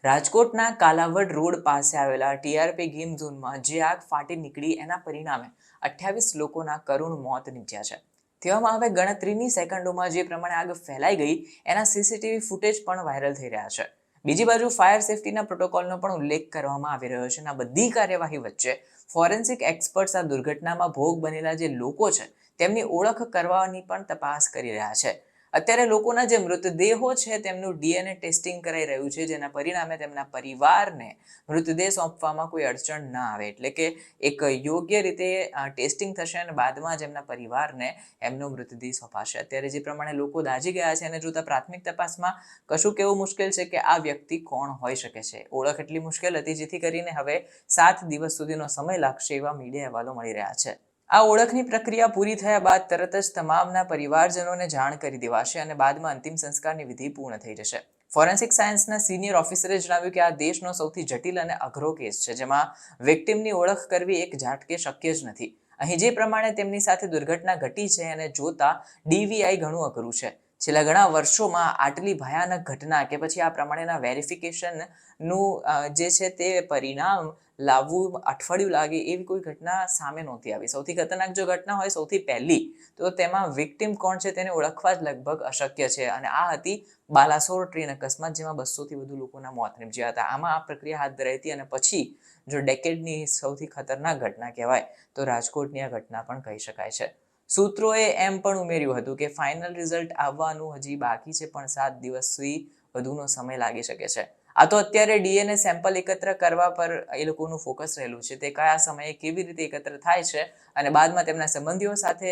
રાજકોટના કાલાવડ રોડ પાસે આવેલા ટીઆરપી ગેમ ઝોનમાં જે આગ ફાટી નીકળી એના પરિણામે 28 લોકોના કરુણ મોત નીપજ્યા છે. તેવામાં હવે ગણતરીની સેકન્ડોમાં જે પ્રમાણે આગ ફેલાઈ ગઈ એના સીસીટીવી ફૂટેજ પણ વાયરલ થઈ રહ્યા છે. બીજી બાજુ ફાયર સેફટીના પ્રોટોકોલનો પણ ઉલ્લેખ કરવામાં આવી રહ્યો છે. આ બધી કાર્યવાહી વચ્ચે ફોરેન્સિક એક્સપર્ટ્સ આ દુર્ઘટનામાં ભોગ બનેલા જે લોકો છે તેમની ઓળખ કરવાની પણ તપાસ કરી રહ્યા છે. અત્યારે લોકોના જે મૃતદેહો છે તેમનું ડીએનએ ટેસ્ટિંગ કરાઈ રહ્યું છે, જેના પરિણામે તેમના પરિવારને મૃતદેહ સોંપવામાં કોઈ અડચણ ના આવે, એટલે કે એક યોગ્ય રીતે ટેસ્ટિંગ થશે અને બાદમાં જ એમના પરિવારને એમનો મૃતદેહ સોંપાશે. અત્યારે જે પ્રમાણે લોકો દાઝી ગયા છે એને જોતા પ્રાથમિક તપાસમાં કશુંક એવું મુશ્કેલ છે કે આ વ્યક્તિ કોણ હોઈ શકે છે. ઓળખ એટલી મુશ્કેલ હતી જેથી કરીને હવે 7 દિવસ સુધીનો સમય લાગશે એવા મીડિયા અહેવાલો મળી રહ્યા છે. આ ઓળખની પ્રક્રિયા પૂરી થયા બાદ તરત જ તમામના પરિવારજનોને જાણ કરી દેવાશે અને બાદમાં અંતિમ સંસ્કારની વિધિ પૂર્ણ થઈ જશે. ફોરેન્સિક સાયન્સના સિનિયર ઓફિસરે જણાવ્યું કે આ દેશનો સૌથી જટિલ અને અઘરો કેસ છે, જેમાં વિક્ટિમની ઓળખ કરવી એક ઝાટકે શક્ય જ નથી. અહીં જે પ્રમાણે તેમની સાથે દુર્ઘટના ઘટી છે એને જોતા ડીવીઆઈ ઘણું અઘરું છે. છેલ્લા ઘણા વર્ષોમાં આટલી ભયાનક ઘટના કે પછી આ પ્રમાણેના વેરિફિકેશનનું જે છે તે પરિણામ લાવવું અઠવાડિયું લાગે એવી કોઈ ઘટના સામે નહોતી આવી. સૌથી ખતરનાક જો ઘટના હોય સૌથી પહેલી તો તેમાં વિક્ટિમ કોણ છે તેને ઓળખવા જ લગભગ અશક્ય છે. અને આ હતી બાલાસોર ટ્રેન અકસ્માત, જેમાં 200થી વધુ લોકોના મોત નીપજ્યા હતા. આમાં આ પ્રક્રિયા હાથ ધરાઈ હતી અને પછી જો ડેકેડની સૌથી ખતરનાક ઘટના કહેવાય તો રાજકોટની આ ઘટના પણ કહી શકાય છે. સૂત્રોએ એમ પણ ઉમેર્યું હતું કે ફાઇનલ રિઝલ્ટ આવવાનું હજી બાકી છે, પણ 7 દિવસથી વધુનો સમય લાગી શકે છે. આ તો અત્યારે ડીએનએ સેમ્પલ એકત્ર કરવા પર એ લોકોનું ફોકસ રહેલું છે. તે કયા સમયે કેવી રીતે એકત્ર થાય છે અને બાદમાં તેમના સંબંધીઓ સાથે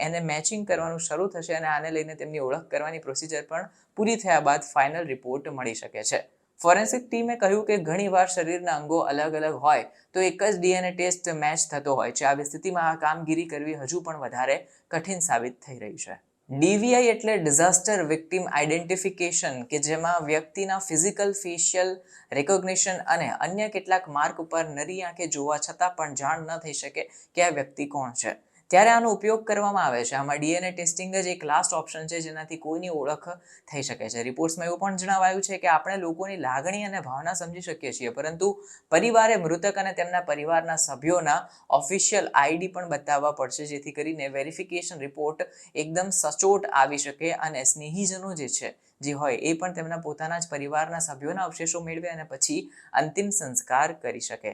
એને મેચિંગ કરવાનું શરૂ થશે અને આને લઈને તેમની ઓળખ કરવાની પ્રોસિજર પણ પૂરી થયા બાદ ફાઇનલ રિપોર્ટ મળી શકે છે. ફોરેન્સિક ટીમે કહ્યું કે ઘણીવાર શરીરના અંગો અલગ અલગ હોય તો એક જ ડીએનએ ટેસ્ટ મેચ થતો હોય છે. આવી સ્થિતિમાં આ કામગીરી કરવી હજુ પણ વધારે કઠિન સાબિત થઈ રહી છે. ડીવીઆઈ એટલે ડિઝાસ્ટર વિક્ટિમ આઇડેન્ટિફિકેશન, કે જેમાં વ્યક્તિના ફિઝિકલ, ફેશિયલ રેકોગ્નિશન અને અન્ય કેટલાક માર્ક ઉપર નરી આંખે જોવા છતાં પણ જાણ ન થઈ શકે કે આ વ્યક્તિ કોણ છે, ત્યારે આનો ઉપયોગ કરવામાં આવે છે. આમાં ડીએનએ ટેસ્ટિંગ જ એક લાસ્ટ ઓપ્શન છે જેનાથી કોઈની ઓળખ થઈ શકે છે. રિપોર્ટ્સમાં એવું પણ જણાવાયું છે કે આપણે લોકોની લાગણી અને ભાવના સમજી શકીએ છીએ, પરંતુ પરિવારે મૃતક અને તેમના પરિવારના સભ્યોના ઓફિશિયલ આઈડી પણ બતાવવા પડશે, જેથી કરીને વેરિફિકેશન રિપોર્ટ એકદમ સચોટ આવી શકે અને સ્નેહીજનો જે હોય એ પણ તેમના પોતાના જ પરિવારના સભ્યોના અવશેષો મેળવે અને પછી અંતિમ સંસ્કાર કરી શકે.